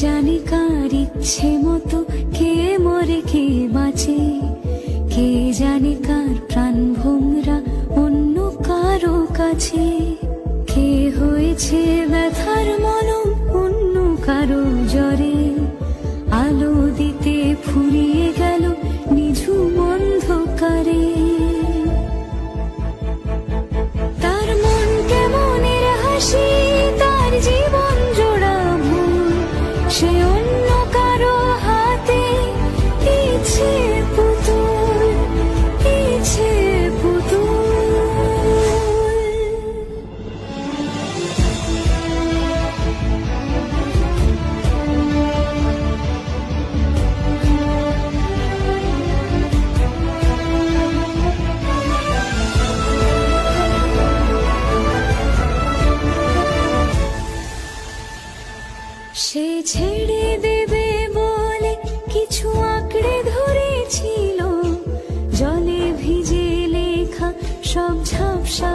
জানে কার ইচ্ছে মতো কে মরে কে বাঁচে, কে জানে কার প্রাণ ভোমরা অন্য কারো কাছে, কে হয়েছে ব্যথার মলম অন্য কারো জ্বরে, আলো দিতে ফুরিয়ে গেল নিঝুম অন্ধকারে। তার মন কেমনের হাসি, তার জীবন জোড়া ভুল, সে অন্য কারো হাতে ইচ্ছে পুতুল, ইচ্ছে পুতুল। সে ছেড়ে দেবে বলে কিছু আঁকড়ে ধরেছিল, জলে ভিজে লেখা সব ঝাপসা